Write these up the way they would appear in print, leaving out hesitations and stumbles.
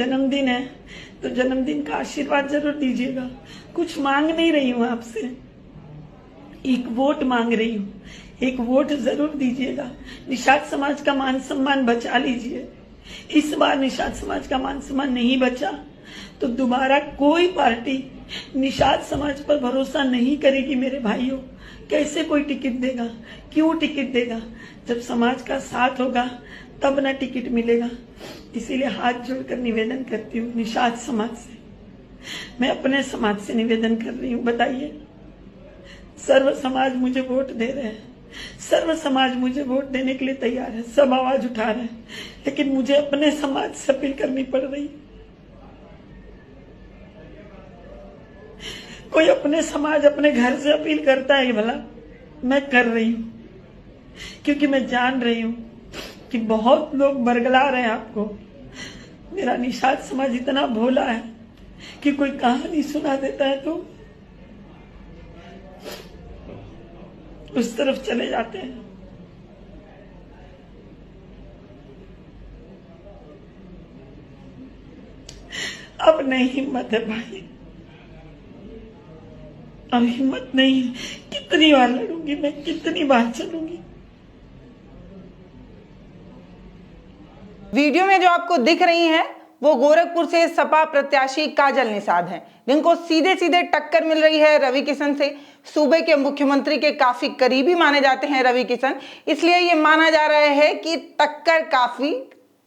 जन्मदिन है तो जन्मदिन का आशीर्वाद जरूर दीजिएगा। कुछ मांग नहीं रही हूँ आपसे, एक वोट मांग रही हूँ, एक वोट जरूर दीजिएगा। निषाद समाज का मान सम्मान बचा लीजिए। इस बार निषाद समाज का मान सम्मान नहीं बचा तो दोबारा कोई पार्टी निषाद समाज पर भरोसा नहीं करेगी। मेरे भाइयों, कैसे कोई टिकट देगा? क्यों टिकट देगा? जब समाज का साथ होगा तब ना टिकट मिलेगा। इसीलिए हाथ जोड़कर निवेदन करती हूँ निषाद समाज से, मैं अपने समाज से निवेदन कर रही हूँ। बताइए, सर्व समाज मुझे वोट दे रहे हैं, सर्व समाज मुझे वोट देने के लिए तैयार है, सब आवाज उठा रहे हैं, लेकिन मुझे अपने समाज से अपील करनी पड़ रही है। कोई अपने समाज अपने घर से अपील करता है भला? मैं कर रही हूं क्योंकि मैं जान रही हूं कि बहुत लोग बरगला रहे हैं आपको। मेरा निषाद समाज इतना भोला है कि कोई कहानी सुना देता है तो उस तरफ चले जाते हैं। अब नहीं हिम्मत है भाई, अब हिम्मत नहीं है। कितनी बार लड़ूंगी मैं, कितनी बार चलूंगी। वीडियो में जो आपको दिख रही हैं वो गोरखपुर से सपा प्रत्याशी काजल निषाद हैं, जिनको सीधे सीधे टक्कर मिल रही है रवि किशन से। सूबे के मुख्यमंत्री के काफी करीबी माने जाते हैं रवि किशन, इसलिए ये माना जा रहा है कि टक्कर काफी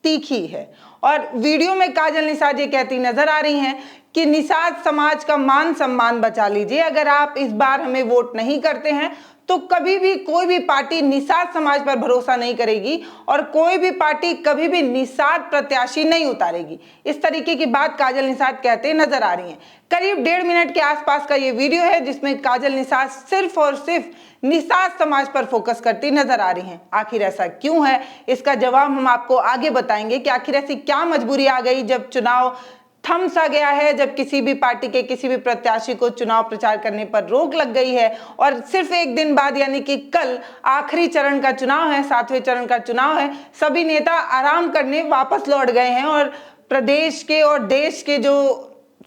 तीखी है। और वीडियो में काजल निषाद ये कहती नजर आ रही हैं कि निषाद समाज का मान सम्मान बचा लीजिए। अगर आप इस बार हमें वोट नहीं करते हैं तो कभी भी कोई भी पार्टी निषाद समाज पर भरोसा नहीं करेगी और कोई भी पार्टी कभी भी निषाद प्रत्याशी नहीं उतारेगी। इस तरीके की बात काजल निषाद कहते नजर आ रही हैं। करीब 1.5 मिनट के आसपास का ये वीडियो है जिसमें काजल निषाद सिर्फ और सिर्फ निषाद समाज पर फोकस करती नजर आ रही हैं। आखिर ऐसा क्यों है, इसका जवाब हम आपको आगे बताएंगे कि आखिर ऐसी क्या मजबूरी आ गई जब चुनाव थम सा गया है, जब किसी भी पार्टी के किसी भी प्रत्याशी को चुनाव प्रचार करने पर रोक लग गई है और सिर्फ एक दिन बाद यानी कि कल आखिरी चरण का चुनाव है, 7वें चरण का चुनाव है, सभी नेता आराम करने वापस लौट गए हैं और प्रदेश के और देश के जो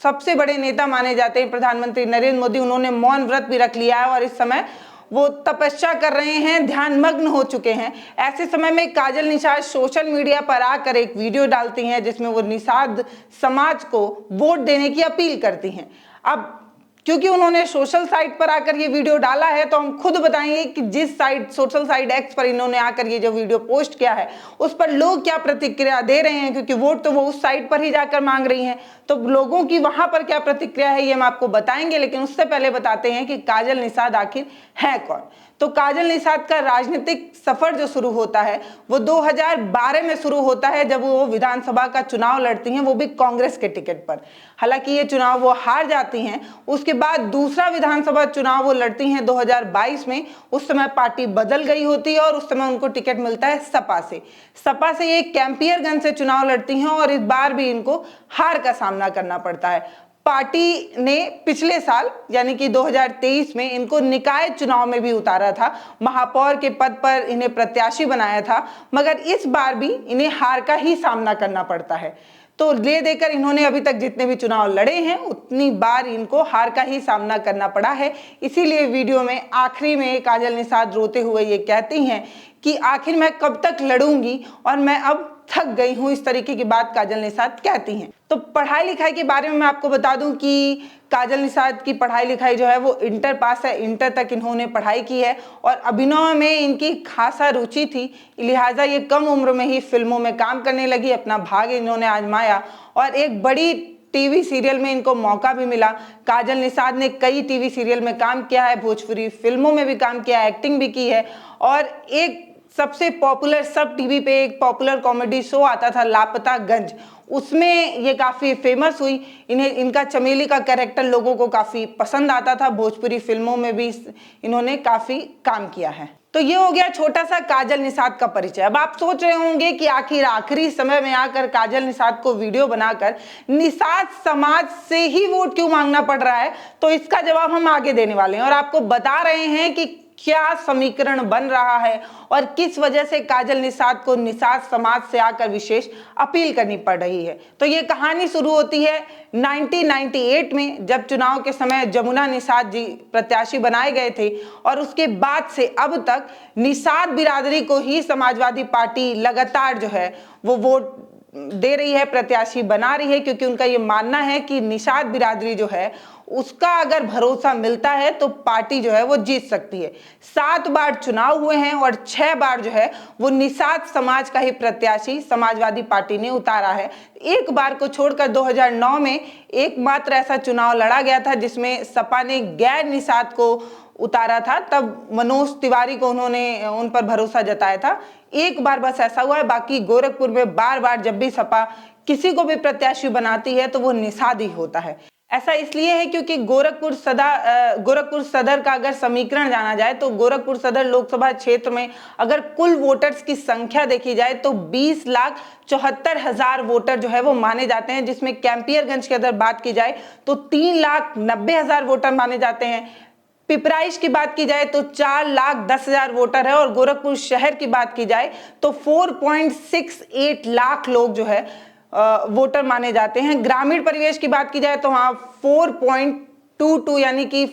सबसे बड़े नेता माने जाते हैं प्रधानमंत्री नरेंद्र मोदी, उन्होंने मौन व्रत भी रख लिया है और इस समय वो तपस्या कर रहे हैं, ध्यान मग्न हो चुके हैं। ऐसे समय में काजल निषाद सोशल मीडिया पर आकर एक वीडियो डालती हैं जिसमें वो निषाद समाज को वोट देने की अपील करती हैं। अब क्योंकि उन्होंने सोशल साइट पर आकर ये वीडियो डाला है तो हम खुद बताएंगे कि जिस साइट सोशल साइट एक्स पर इन्होंने आकर ये जो वीडियो पोस्ट किया है उस पर लोग क्या प्रतिक्रिया दे रहे हैं, क्योंकि वोट तो वो उस साइट पर ही जाकर मांग रही हैं, तो लोगों की वहां पर क्या प्रतिक्रिया है ये हम आपको बताएंगे। लेकिन उससे पहले बताते हैं कि काजल निषाद आखिर है कौन। तो काजल निषाद का राजनीतिक सफर जो शुरू होता है वो 2012 में शुरू होता है, जब वो विधानसभा का चुनाव लड़ती हैं, वो भी कांग्रेस के टिकट पर। हालांकि ये चुनाव वो हार जाती हैं। उसके बाद दूसरा विधानसभा चुनाव वो लड़ती हैं 2022 में। उस समय पार्टी बदल गई होती है और उस समय उनको टिकट मिलता है सपा से। सपा से ये कैंपियरगंज से चुनाव लड़ती हैं और इस बार भी इनको हार का सामना करना पड़ता है। पार्टी ने पिछले साल यानी कि 2023 में इनको निकाय चुनाव में भी उतारा था, महापौर के पद पर इन्हें प्रत्याशी बनाया था, मगर इस बार भी इन्हें हार का ही सामना करना पड़ता है। तो ले देकर इन्होंने अभी तक जितने भी चुनाव लड़े हैं उतनी बार इनको हार का ही सामना करना पड़ा है। इसीलिए वीडियो में आखिरी में काजल निषाद रोते हुए ये कहती हैं कि आखिर मैं कब तक लड़ूंगी और मैं अब थक गई हूं, इस तरीके की बात काजल निषाद कहती हैं। तो पढ़ाई लिखाई के बारे में मैं आपको बता दूं कि काजल निषाद की पढ़ाई लिखाई जो है वो इंटर पास है, इंटर तक इन्होंने पढ़ाई की है और अभिनय में इनकी खासा रुचि थी, लिहाजा ये कम उम्र में ही फिल्मों में काम करने लगी, अपना भाग्य इन्होंने आजमाया और एक बड़ी टीवी सीरियल में इनको मौका भी मिला। काजल निषाद ने कई टीवी सीरियल में काम किया है, भोजपुरी फिल्मों में भी काम किया है, एक्टिंग भी की है और एक सबसे पॉपुलर सब टीवी पे एक पॉपुलर कॉमेडी शो आता था लापता गंज, उसमें ये काफ़ी फेमस हुई। इनका चमेली का कैरेक्टर लोगों को काफ़ी पसंद आता था। भोजपुरी फिल्मों में भी इन्होंने काफ़ी काम किया है। तो ये हो गया छोटा सा काजल निषाद का परिचय। अब आप सोच रहे होंगे कि आखिर आखिरी समय में आकर काजल निषाद को वीडियो बनाकर निषाद समाज से ही वोट क्यों मांगना पड़ रहा है, तो इसका जवाब हम आगे देने वाले हैं और आपको बता रहे हैं कि क्या समीकरण बन रहा है और किस वजह से काजल निषाद को निषाद समाज से आकर विशेष अपील करनी पड़ रही है। तो ये कहानी शुरू होती है 1998 में, जब चुनाव के समय जमुना निषाद जी प्रत्याशी बनाए गए थे और उसके बाद से अब तक निषाद बिरादरी को ही समाजवादी पार्टी लगातार जो है वो वोट दे रही है, प्रत्याशी बना रही है, क्योंकि उनका ये मानना है कि निषाद बिरादरी जो है उसका अगर भरोसा मिलता है तो पार्टी जो है वो जीत सकती है। 7 बार चुनाव हुए हैं और 6 बार जो है वो निषाद समाज का ही प्रत्याशी समाजवादी पार्टी ने उतारा है। एक बार को छोड़कर 2009 में एकमात्र ऐसा चुनाव लड़ा गया था जिसमें सपा ने गैर निषाद को उतारा था, तब मनोज तिवारी को उन्होंने उन पर भरोसा जताया था। एक बार बस ऐसा हुआ है, बाकी गोरखपुर में बार बार जब भी सपा किसी को भी प्रत्याशी बनाती है तो वो निषाद ही होता है। ऐसा इसलिए है क्योंकि गोरखपुर सदर का अगर समीकरण जाना जाए तो गोरखपुर सदर लोकसभा क्षेत्र में अगर कुल वोटर्स की संख्या देखी जाए तो 20,74,000 वोटर जो है वो माने जाते हैं, जिसमें कैंपियरगंज की अगर बात की जाए तो 3,90,000 वोटर माने जाते हैं। पिपराइश की बात की जाए तो 4,10,000 वोटर है और गोरखपुर शहर की बात की जाए तो 4.68 लाख लोग जो है वोटर माने जाते हैं। ग्रामीण परिवेश की बात की जाए तो वहाँ 4.22 यानी कि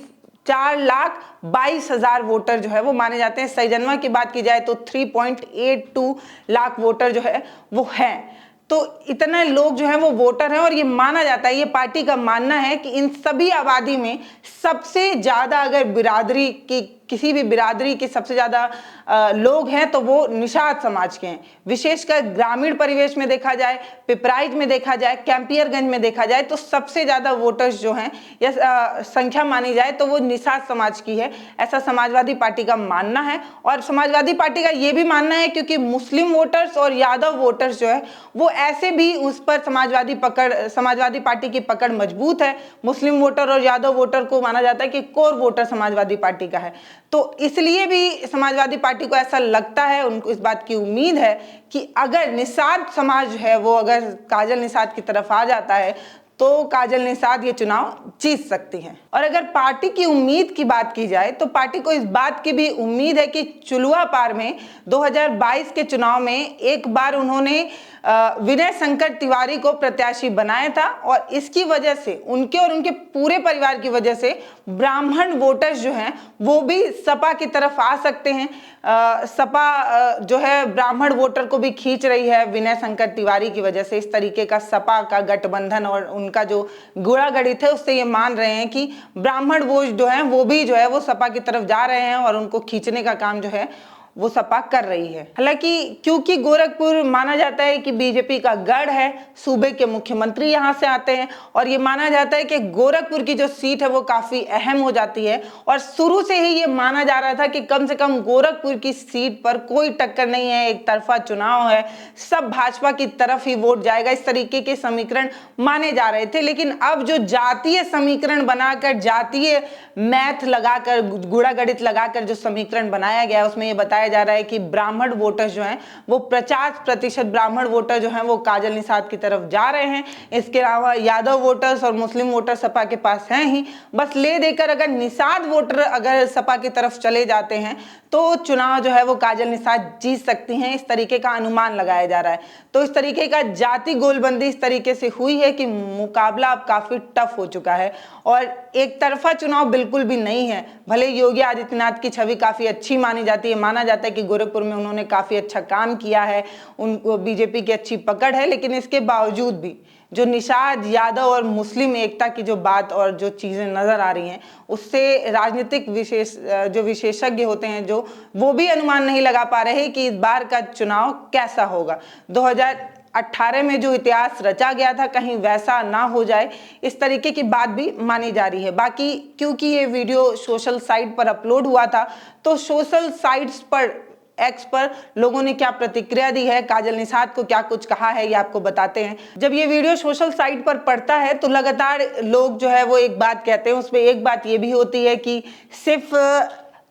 4,22,000 वोटर जो है वो माने जाते हैं। सैजनवा की बात की जाए तो 3.82 लाख वोटर जो है वो हैं। तो इतने लोग जो हैं वो वोटर हैं और ये माना जाता है, ये पार्टी का मानना है कि इन सभी आबादी में सबसे ज़्यादा अगर बिरादरी की किसी भी बिरादरी के सबसे ज़्यादा लोग हैं तो वो निषाद समाज के हैं। विशेषकर ग्रामीण परिवेश में देखा जाए, पिपराइच में देखा जाए, कैंपियरगंज में देखा जाए तो सबसे ज़्यादा वोटर्स जो हैं या संख्या मानी जाए तो वो निषाद समाज की है, ऐसा समाजवादी पार्टी का मानना है। और समाजवादी पार्टी का ये भी मानना है क्योंकि मुस्लिम वोटर्स और यादव वोटर्स जो है वो ऐसे भी उस पर समाजवादी पार्टी की पकड़ मजबूत है। मुस्लिम वोटर और यादव वोटर को माना जाता है कि कोर वोटर समाजवादी पार्टी का है, तो इसलिए भी समाजवादी पार्टी को ऐसा लगता है, उनको इस बात की उम्मीद है कि अगर निषाद समाज है वो अगर काजल निषाद की तरफ आ जाता है तो काजल निषाद ये चुनाव जीत सकती हैं। और अगर पार्टी की उम्मीद की बात की जाए तो पार्टी को इस बात की भी उम्मीद है कि चुलुआ पार में 2022 के चुनाव में एक बार उन्होंने विनय शंकर तिवारी को प्रत्याशी बनाया था और इसकी वजह से उनके और उनके पूरे परिवार की वजह से ब्राह्मण वोटर्स जो हैं वो भी सपा की तरफ आ सकते हैं। सपा जो है ब्राह्मण वोटर को भी खींच रही है विनय शंकर तिवारी की वजह से। इस तरीके का सपा का गठबंधन और उनका जो गुड़ागढ़ित है उससे ये मान रहे हैं कि ब्राह्मण वोट जो है वो भी जो है वो सपा की तरफ जा रहे हैं और उनको खींचने का काम जो है वो सपा कर रही है। हालांकि क्योंकि गोरखपुर माना जाता है कि बीजेपी का गढ़ है, सूबे के मुख्यमंत्री यहाँ से आते हैं और ये माना जाता है कि गोरखपुर की जो सीट है वो काफी अहम हो जाती है और शुरू से ही ये माना जा रहा था कि कम से कम गोरखपुर की सीट पर कोई टक्कर नहीं है, एक तरफा चुनाव है, सब भाजपा की तरफ ही वोट जाएगा, इस तरीके के समीकरण माने जा रहे थे। लेकिन अब जो जातीय समीकरण बनाकर, जातीय मैथ लगाकर, गुणागणित लगाकर जो समीकरण बनाया गया उसमें ये बताया जा रहा है कि ब्राह्मण वोटर्स जो हैं वो 50% ब्राह्मण वोटर जो हैं वो काजल निषाद की तरफ जा रहे हैं। इसके अलावा यादव वोटर्स और मुस्लिम वोटर सपा के पास हैं ही, बस ले देकर अगर निषाद वोटर अगर सपा की तरफ चले जाते हैं तो चुनाव जो है वो काजल निषाद जीत सकती हैं, इस तरीके का अनुमान लगाया जा रहा है। तो इस तरीके का जाति गोलबंदी इस तरीके से हुई है कि मुकाबला अब काफी टफ हो चुका है और एक तरफा चुनाव बिल्कुल भी नहीं है। भले योगी आदित्यनाथ की छवि काफी अच्छी मानी जाती है, माना जाता है कि गोरखपुर में उन्होंने काफी अच्छा काम किया है, उनको बीजेपी की अच्छी पकड़ है, लेकिन इसके बावजूद भी जो निषाद यादव और मुस्लिम एकता की जो बात और जो चीजें नजर आ रही हैं उससे राजनीतिक जो विशेषज्ञ होते हैं जो वो भी अनुमान नहीं लगा पा रहे कि इस बार का चुनाव कैसा होगा। 2018 में जो इतिहास रचा गया था कहीं वैसा ना हो जाए, इस तरीके की बात भी मानी जा रही है। बाकी क्योंकि ये वीडियो सोशल साइट पर अपलोड हुआ था तो सोशल साइट्स पर एक्स पर लोगों ने क्या प्रतिक्रिया दी है, काजल निषाद को क्या कुछ कहा है, ये आपको बताते हैं। जब ये वीडियो सोशल साइट पर पड़ता है तो लगातार लोग जो है वो एक बात कहते हैं, उसमें एक बात ये भी होती है कि सिर्फ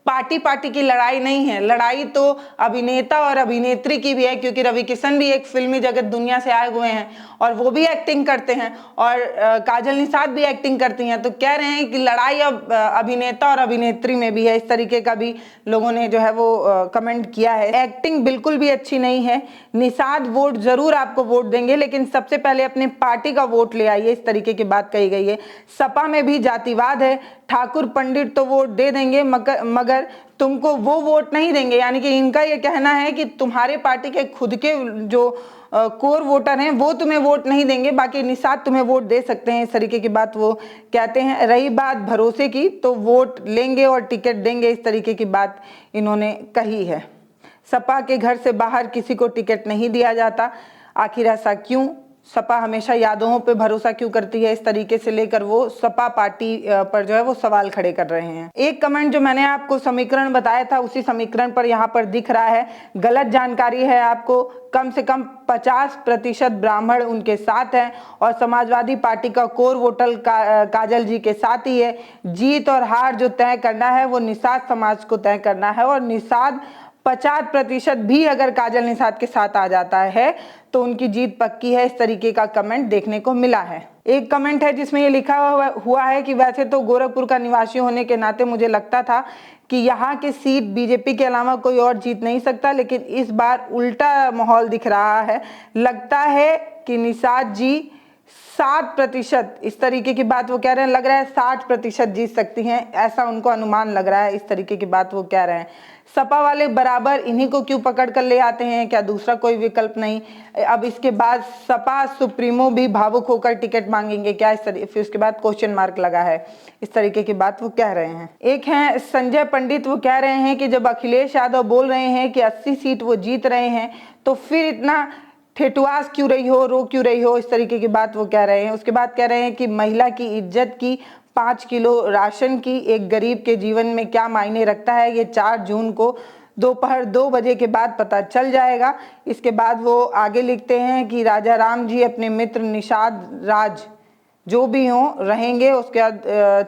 पार्टी की लड़ाई नहीं है, लड़ाई तो अभिनेता और अभिनेत्री की भी है, क्योंकि रवि किशन भी एक फिल्मी जगत दुनिया से आए हुए हैं और वो भी एक्टिंग करते हैं और काजल निषाद भी एक्टिंग करती हैं। तो कह रहे हैं कि लड़ाई अब अभिनेता और अभिनेत्री में भी है। इस तरीके का भी लोगों ने जो है वो कमेंट किया है। एक्टिंग बिल्कुल भी अच्छी नहीं है। निषाद वोट जरूर आपको वोट देंगे, लेकिन सबसे पहले अपने पार्टी का वोट ले आइए, इस तरीके की बात कही गई है। सपा में भी जातिवाद है, ठाकुर पंडित तो वोट दे देंगे मगर तुमको वो वोट नहीं देंगे। यानी कि इनका ये कहना है कि तुम्हारे पार्टी के खुद के जो कोर वोटर हैं वो तुम्हें वोट नहीं देंगे, बाकी निषाद तुम्हें वोट दे सकते हैं, इस तरीके की बात वो कहते हैं। रही बात भरोसे की, तो वोट लेंगे और टिकट देंगे, इस तरीके की बात इन्होंने कही है। सपा के घर से बाहर किसी को टिकट नहीं दिया जाता, आखिर ऐसा क्यों? सपा हमेशा यादवों पे भरोसा क्यों करती है? इस तरीके से लेकर वो सपा पार्टी पर जो है वो सवाल खड़े कर रहे हैं। एक कमेंट जो मैंने आपको समीकरण बताया था, उसी समीकरण पर यहाँ पर दिख रहा है, गलत जानकारी है आपको। कम से कम 50% ब्राह्मण उनके साथ हैं और समाजवादी पार्टी का कोर वोटर काजल जी के साथ ही है। जीत और हार जो तय करना है वो निषाद समाज को तय करना है और निषाद 50% भी अगर काजल निषाद के साथ आ जाता है तो उनकी जीत पक्की है, इस तरीके का कमेंट देखने को मिला है। एक कमेंट है जिसमें ये लिखा हुआ है कि वैसे तो गोरखपुर का निवासी होने के नाते मुझे लगता था कि यहाँ की सीट बीजेपी के अलावा कोई और जीत नहीं सकता, लेकिन इस बार उल्टा माहौल दिख रहा है। लगता है कि निषाद जी 60%, इस तरीके की बात वो कह रहे हैं, लग रहा है 60% जीत सकती हैं, ऐसा उनको अनुमान लग रहा है, इस तरीके की बात वो कह रहे हैं। सपा वाले बराबर इन्हीं को क्यों पकड़ कर ले आते हैं? क्या दूसरा कोई विकल्प नहीं? अब इसके बाद सपा सुप्रीमो भी भावुक होकर टिकट मांगेंगे क्या? इस तरीके, फिर उसके बाद क्वेश्चन मार्क लगा है, इस तरीके की बात वो कह रहे हैं। एक है संजय पंडित, वो कह रहे हैं कि जब अखिलेश यादव बोल रहे हैं कि 80 सीट वो जीत रहे हैं, तो फिर इतना ठेठुआस क्यों रही हो, रो क्यों रही हो? इस तरीके की बात वो कह रहे हैं। उसके बाद कह रहे हैं कि महिला की इज्जत की 5 किलो राशन की एक गरीब के जीवन में क्या मायने रखता है, ये 4 जून को दोपहर 2 बजे के बाद पता चल जाएगा। इसके बाद वो आगे लिखते हैं कि राजा राम जी अपने मित्र निषाद राज जो भी हों रहेंगे। उसके बाद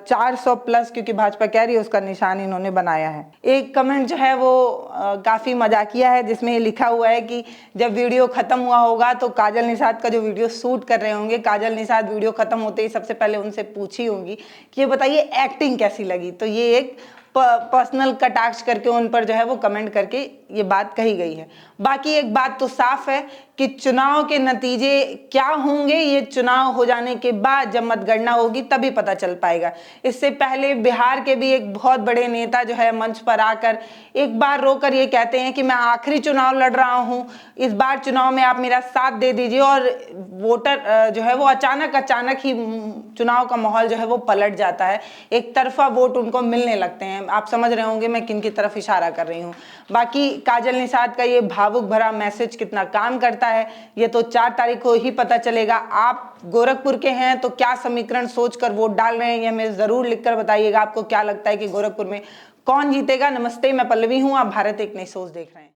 400+, क्योंकि भाजपा कह रही है, उसका निशान इन्होंने बनाया है। एक कमेंट जो है वो काफ़ी मजाकिया है, जिसमें ये लिखा हुआ है कि जब वीडियो खत्म हुआ होगा तो काजल निषाद का जो वीडियो शूट कर रहे होंगे, काजल निषाद वीडियो खत्म होते ही सबसे पहले उनसे पूछी होंगी कि ये बताइए एक्टिंग कैसी लगी। तो ये एक पर्सनल कटाक्ष करके उन पर जो है वो कमेंट करके ये बात कही गई है। बाकी एक बात तो साफ है कि चुनाव के नतीजे क्या होंगे ये चुनाव हो जाने के बाद जब मतगणना होगी तभी पता चल पाएगा। इससे पहले बिहार के भी एक बहुत बड़े नेता जो है मंच पर आकर एक बार रोकर ये कहते हैं कि मैं आखिरी चुनाव लड़ रहा हूं, इस बार चुनाव में आप मेरा साथ दे दीजिए, और वोटर जो है वो अचानक ही चुनाव का माहौल जो है वो पलट जाता है, एक तरफा वोट उनको मिलने लगते हैं। आप समझ रहे होंगे मैं किन की तरफ इशारा कर रही हूँ। बाकी काजल निषाद का ये भावुक भरा मैसेज कितना काम करता है ये तो 4 तारीख को ही पता चलेगा। आप गोरखपुर के हैं तो क्या समीकरण सोचकर वोट डाल रहे हैं ये हमें जरूर लिखकर बताइएगा। आपको क्या लगता है कि गोरखपुर में कौन जीतेगा? नमस्ते, मैं पल्लवी हूँ, आप भारत एक नई सोच देख रहे हैं।